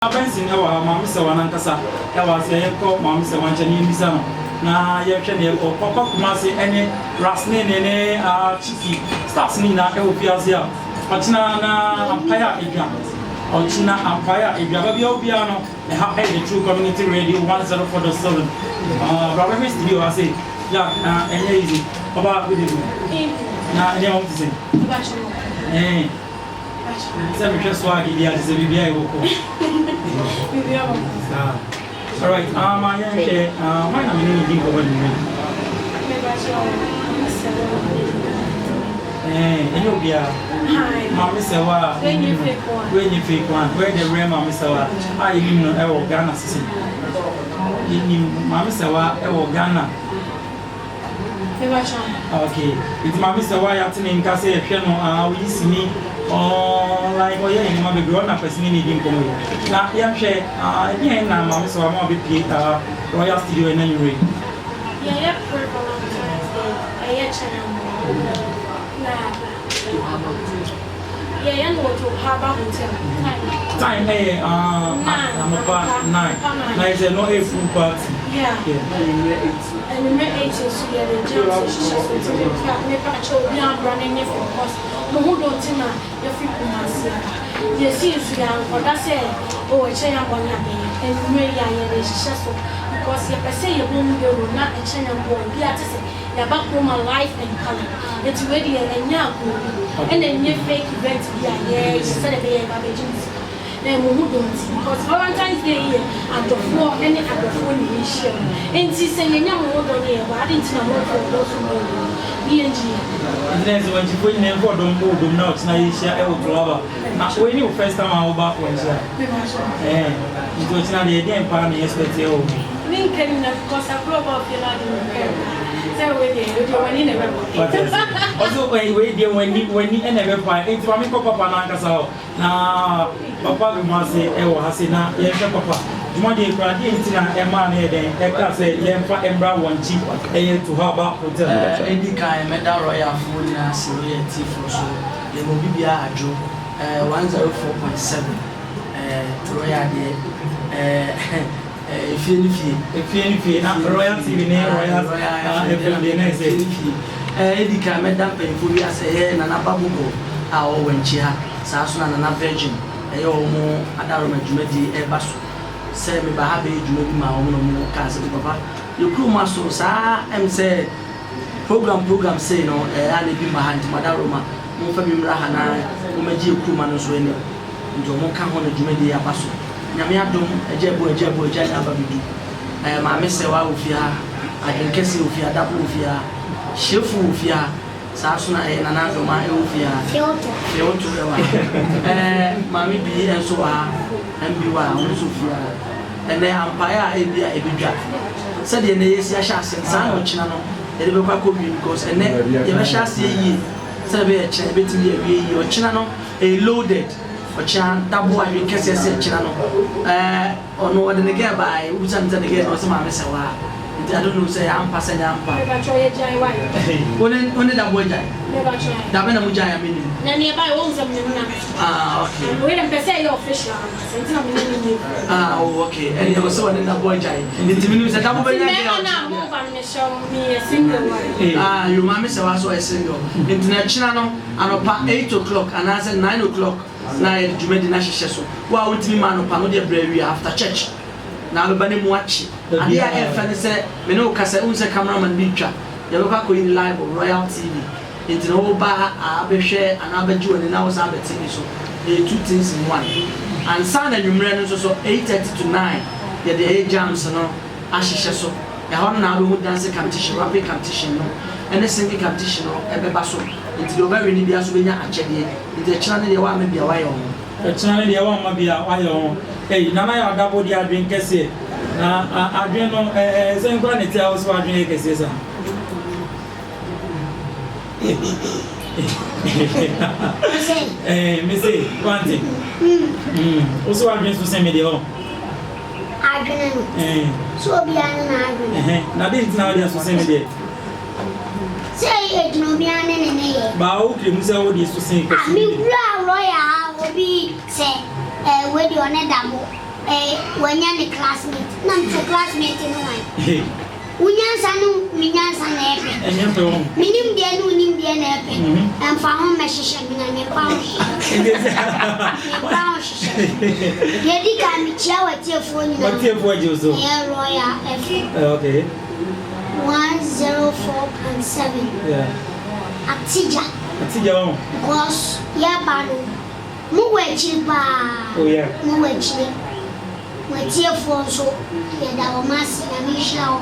Abensin ewa maame serwaa nankasa ewa se yeko maame serwaa nche ni bisa no na ye hwe ne papa Kumasi ene rasne ne chiki stars ni na ewo fiase a ochina na ampaya edwa ochina ampaya edwa ba bia obi ano e ha the True Community Radio 104.7 brother Mr. Dio ase ya enye easy baba good evening na enye o tse Você me fez swag e dia de bibia e woko. All right. My name is Dinko Bani. You be Mama Serwaa. When you fake one, where the real Mama Serwaa? I even know Ghana system. Mama Serwaa Ghana. Okay. It's Mama Serwaa yatin in Kase piano. We see me. Like in my grown up as many didn't come with. Now, young share, again, Mama Serwaa more be Royal Studio in any rate. Yeah, for a long time. I yeah, go to Harbour Hotel. Time, I'm about 9. 9 is no a full party. Yeah. And we met 8 years together. Running for course. No, who don't know your free Kumasi. You see, or that's it. Oh, a chain on your day. And we may because you say you won't not a chain on board. You have to say, you're back home life and color. It's ready and now. And then you fake event. Yeah, you said a baby agency. Then we don't see. Because Valentine's Day here, at the 4 and at the 4 issue. And she said, you're not more than here, but I didn't know for those who know. And then when you put in a board on board, do not now you share out to lava. Now, when you first time I back when it was not the idea and partner, yesterday. Lincoln, of course, I broke off your lot in also, when you never buy it, for me, Papa Nankasa. Now, Papa Kumasi, Hasina, yes, Papa. Monday, Pradintina, a man here, then, a say, Lempa and Brown one cheap, to Harbour Hotel. Indica, I met a royal food in a Syria tea for so. The Mobibia Adjo 104.7 Royal Day. If you royal TV, Edica, Madame Penfulia say, and Anababugo, our Wenchia, Sasuna and a virgin, a yomo, Adaroma Jumedi, Ebasu. Say me bahabe jumebi ma omo kaze papa you crew maso sa em say program say no ani bi ma hanti madaroma mo fa bi mra hana mo maji crew ma no so ene ndo mo ka ho na jumedi abaso nyame adom ejebo eja na babidu maame serwaa ofia adenkese ofia dabo ofia shefu ofia sa so na nana do ma ofia feoto ewa maame bi enso wa ambiwa onso and then Empire Ebidja said the Nayas Yashas, son or Chinano, the River because and then Yamashas ye, Sabe, Chabit, or Chinano, a loaded or Chan, Dabo, I can say Chinano, or no one again by who's again or some Serwaa. I don't know, say I'm passing Ampa. Only that would die. Dabana Mujaya meaning. Nearby owns them. Okay. We don't say your fish. Okay. And there was someone in that boy giant. It means a double you mammy so a single. International and about 8 o'clock and I said 9 o'clock. Now you made the national show. Well, with me, man, of Panodia Brewery after church. Now the Bunny watch. And here I said, Meno Casa, who's a cameraman picture. You look in live on Royal TV. Into the whole bar, I'll share and I'll bet you and now I'll bet TV. So, 2 things in one. And Sunday, you ran also 8:30 to 9. Yeah, the 8 jams and all. Ashisha so. The one now we dance competition, rapid competition, and the singing competition, a basso. It's the very Libya Subina actually. It's a channel you want maybe a while. A channel you want maybe a while. Hey, Nana double the drink, Cassie. I don't know, same quantity I was watching, Cassie. Missy, one thing. Also, I'm going to send me the home. I don't know. So be an now, this is now just to send me there. Say it, no be an enemy. But okay, Musa, this to sing. I mean, Royal will be say, where you on a dabo. when you're the classmate, not the classmate in one. Unyansa minyansa na epe. Minim dia no nim dia na epe. Emfa ho mehihye mi na me pa ho. Me pa ho hihye. Ye di ka mi chia watiefo nyina. Watiefo ajoso. Yeah, royal efe. Okay. 104.7. Yeah. Atija. Atija o. Because ya balo. Mu wechi ba. Oh yeah. Mu wechi. Watiefo so ya da o masi na mi hia o.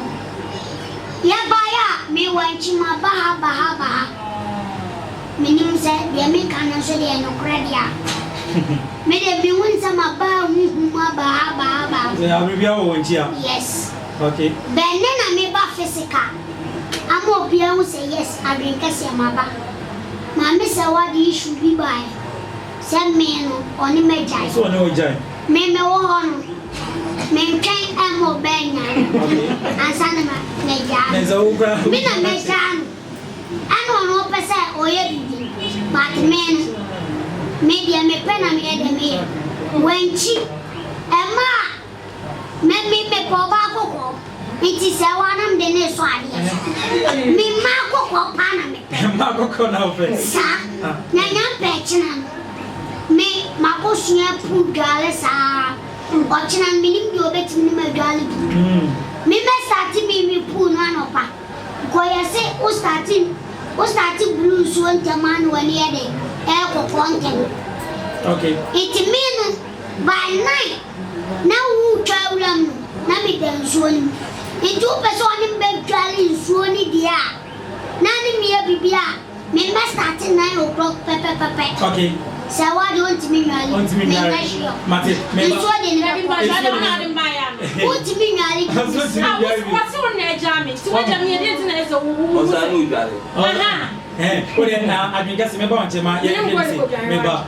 Yabaya, me wanchima baha. Minim said, the American so they are no cradia. May there be one sama baha. Yes. Okay. Benena me ba physical. I'm up here who say yes, I drink a samaba. Mamma said, what the issue be by? Send me on the major. So no jai. Me one. Maintain a more bang and Sanama Major. Been a major. I don't know per se or everything, but men maybe I may pen and head me when she Emma made me make Cobaco. It is a one of the next one. Me Marco Panama. Marco now, sir. Nyan Petchan. Me Macosia put Galesa. Watching and meaning you bet me my darling. Me starting me pool one of her. Goya say, who starting blue swan man when he had a air for quantum. Okay. It means by night. Now who travel them? Nami then swan. In 2 person in bed dwelling swany dear. Nanny me a bibia. Me must start 9 o'clock pepper. Okay. So why don't me marry? Want me marry? Mate, me. What's on there, Jamie? So what Jamie didn't as a woman. Put it now. I guess me born to my member.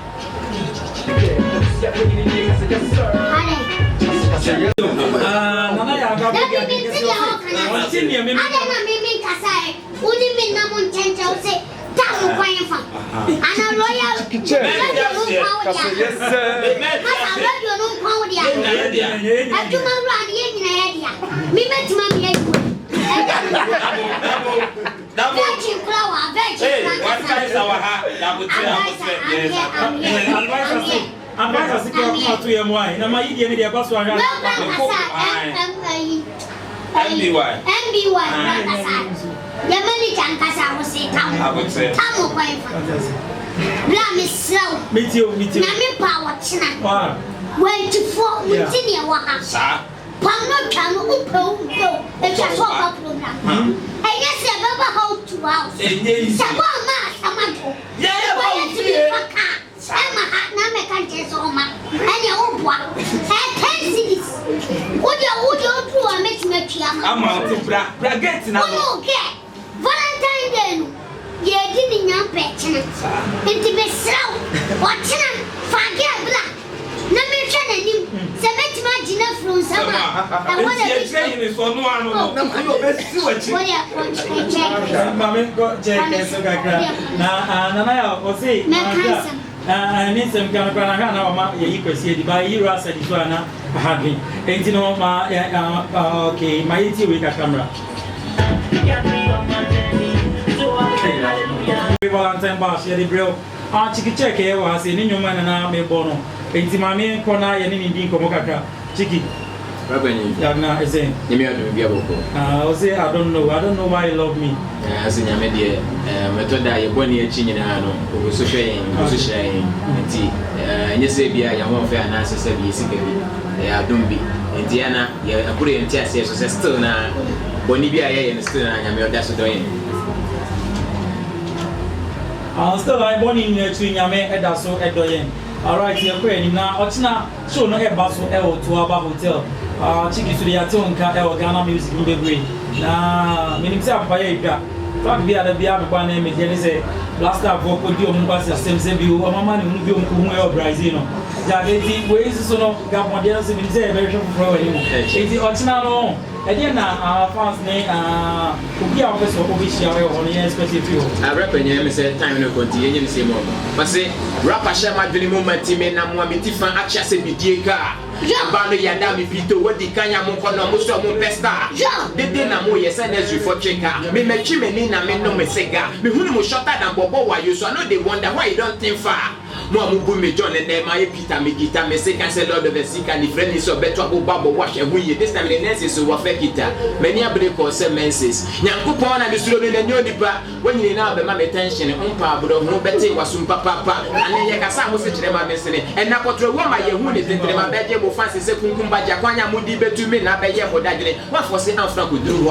I'm not to your wife. Now, my idiot, the boss was I would say, me too. Power, when to fall within your house. Pano can open, it's a swap program. I guess I never hold 2 hours. Sama, Emma had no mechanics on my and your own one. I can't see this. Would you do a mix? I'm out to braggett now. Okay. Valentine then. You didn't young petching. Into the slow. Watching forget black. No mention any. Cement my dinner from summer. I want to say this for no one. No, best do it. Mamma got Jack. Now, was it? I need some kind of banana. You could see the by you as a Dishwana had me. And you know, okay, my 80 week camera. Valentine Bash, the grill. Chicky check here was in your man and I may bono. And Timami, Kona, and Indian Komokaka. Chicky. Yagna is saying, I say, I don't know why you love me. As in Yamedia, Metoda, your bonny and Chinano, who was so sharing, and tea. And you say, be a young fair and answer, said, yes, don't be. And Diana, you put it in test, yes, so still now, Bonibia and still, and I'm that's doing. I'll still like Bonnie in Yame, and that's so at Doyen. All right, you're praying now. Ochina, so no air bustle, to our hotel. Chicky to the Atonka, Ghana music in the green. Now, meaning self by a fact, be at the Biab one name, and say, last time for Kodio Mubasa, same view, or Mamma, who you Brazil. Jabeti, where is so no Gamodian civilization version from it? Original. And our fans name Uki office or Ubishia on the specific. I reckon you say time no continue same more. But say rapper share my dream moment team and I'm one fan access a bidiga. Bano Yadami Pito, what the Kanya Mokono Musto Mopesta. The dinner mo yes and as you for checker. Me make him and I mean no mesega. Me who was shorter than Bobo why you so I know they wonder why you don't think far. Mo me John and then my Peter me guitar me say cancel Lord of the sick and the friend is so better go babo wash and we this time the nurses so what guitar. Many a break or some menses. Yankupon and the slow in the new dipa when you now be my attention on Pablo no better was some papa and then Yakasa was such a man and now what woman you would in my bedroom fancy say Kumba Jaquania Mudi to me na be for that what was it out from do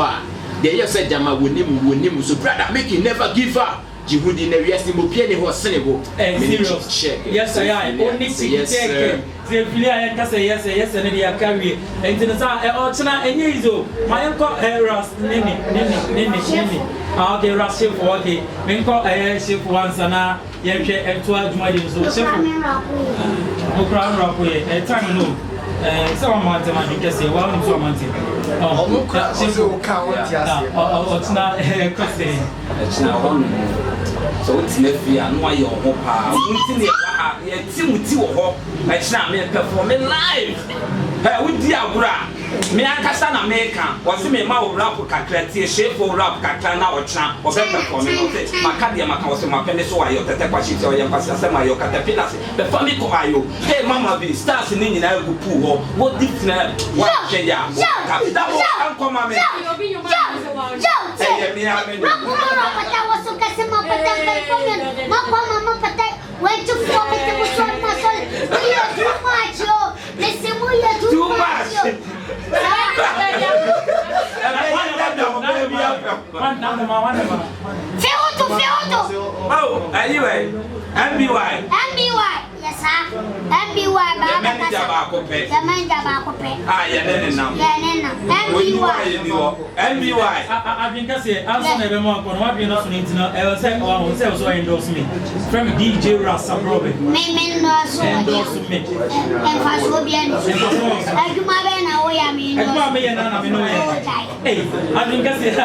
they just said Jama would name so brother make you never give up. Jihudi in the West in Mupiani was Senegal. Yes, I am. Only yes, sir. The Filia can say yes, and they are carrying. And then Ochana and Yezo, my uncle Ras, Nini. Okay, Ras ship for okay. Menko a ship once and a Yankee and 12 miles. So, no crown rock way, a time no. Some mountain, I think I say, well, I'm so mountain. Oh, it's not a question. It's not one. So it's never no your hopa. Timothy ho. I shall me performing live. With Diabra. Me Ankasana American was me ma rap kakra shape for rap kakra na ocha or performing Makadia Makos my penis so ayo tete kwashi so yam pasa sema yo caterpillars the family ko ayo hey mama be stars ni nyina go pu ho what different what ya capital kan ko mama me hey me ha me pata waso kasema pata performance mama pata went to form it was so much too much yo listen too much Oh, anyway, MBY. Yes, sir. MBY. The man Ah, yeah, now. MBY. I've been saying, I'm never more on what you're not going to know. I was saying, oh, so endorse me. From DJ Rasta Robin. Men no so endorse me. And fast will be an I mean, hey, I've been saying,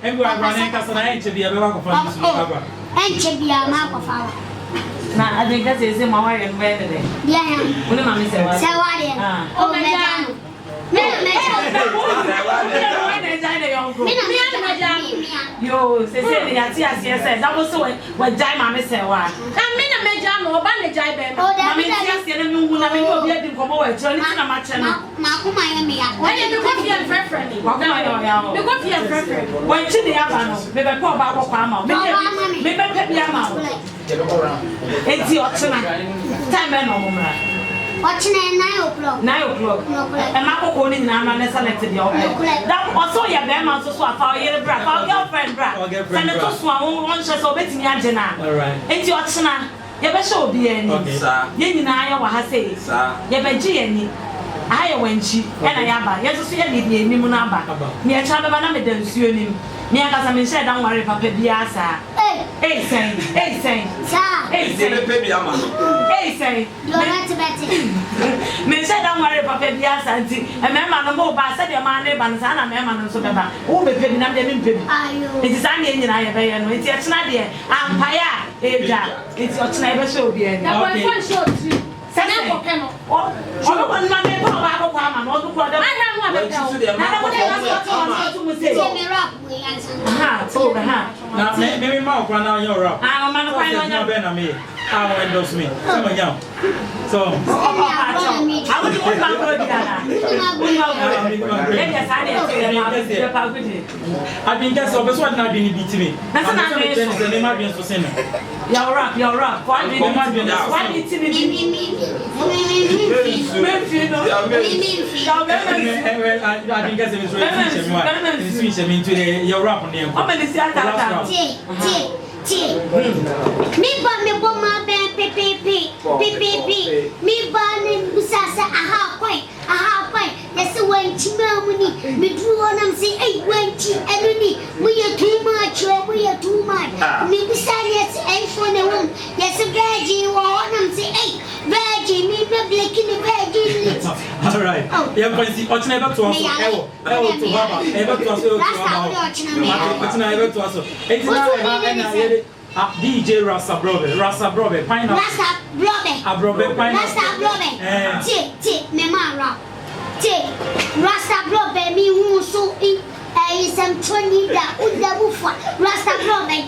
MBY running Casana to be a better and should be a mark of our. Now, I think that's it. My wife and Wednesday. Yeah, when the mommy said, oh, my God. Yo, say yes, that was so when Jai Mammy said, why? I mean, a major or bandage, I bet. Oh, that means you will not be able to come over to a match. Miami, when you become your preference, because you are preference. When to the Avano, maybe poor Baba Palma, maybe Pepiama. It's your time and no watching at 9 o'clock. 9 o'clock. And my phone in Nana selected your that also your bema so far your bra, our girlfriend bra. And the first one just obeying Yajana. Alright. It's your china. You better show be any. Sir. Yen I was say, sir. You better any. I went she and I am. Yes, see any Nimunaba. Near Chabana made them sue him. Near Casamin said, don't worry, Papa Biasa. Hey, say, sir. Hey, say, you're not to bet it. Me said, don't worry, Papa Biasa, and Mamma no more, but said your man, Bansana, Mamma, and so better. Oh, be paying them in Pip. It is only in I have a it's your snadia. I'm Paya, it's your sniper show here. Now, one show too. Maybe Mark run out your rock. I'm a man of me. I will endorse me. Come on, young. So, I would put my word I've been just over what not being beat me. That's not the name of your son. You're up. Why did you me burning Busasa, aha, quite. That's the way Chimamuni, me drew on them say, hey, when enemy, we are too much, we are too much. Me beside yes, and for the room, yes, a gadget, or on them All right. Yeah, but see, what's never to us? Ever to Baba, ever to us, what's never to us? It's not DJ Rasta Brobe, Pineapple. Rasta Brobe, Rasta Brobe. Memara. Rasta Brobe, me who so in. Some 20 that would the buffer. Rasta Brobe,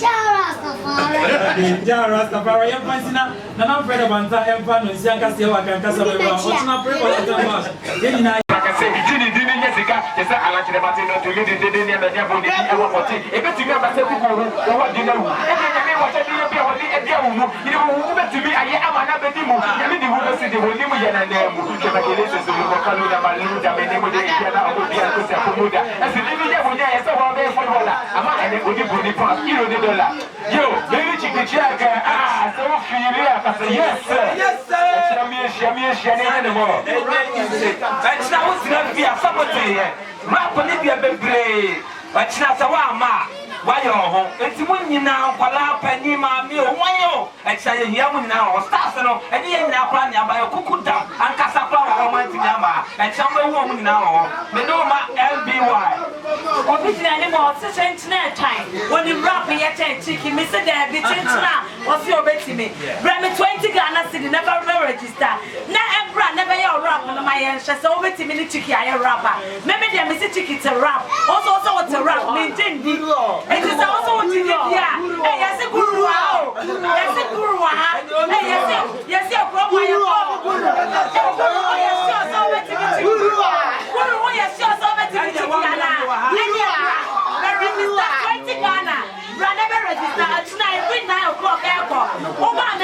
Rastafari, I'm finding out. Now, I'm afraid of Anta, I'm finding out. I'm finding out. I'm finding out. Jessica, yes, I like the Martin to lead in the name of the Yaboni. I want to take a bit to me about the people who want to know. Every what I do, you will to me. I am an abetimu. I mean, the woman said the whole name and name. The regulations of the Kaluda, Maluda, Menemuda, as the living Yabunia, as a one day for Hola. I'm not an Udi Pass, $1. Yo, baby chicken check. So yes, sir. Yes, sir. That's not what's going to be a sabotage. Rap on it, be but not a wama. Why your home? It's when you now, Palapa, Nima, Mio, Wayo, and say young now, Stassano, and you now plan by a cuckoo and Casapa, Yama, and some woman now, Menoma LBY. What is the animal? Such a time when you rap me at a chicken, Mr. Debbie, what's your bet to me? Bring me 20 Ghana City, never register. Never your rap on my answer, so over to me, chicken, I rapper. Maybe they miss a ticket to rap. Also, what's a rap? Maintain the law. It is also what you did here. Hey, yes, a guru. Yes, a guru. Hey, yes, your problem. Yes, you're so much to be guru. Yes, you're so much to be Ghana. Register 20 Ghana. Run never register tonight, 9 o'clock airport. Oh, man,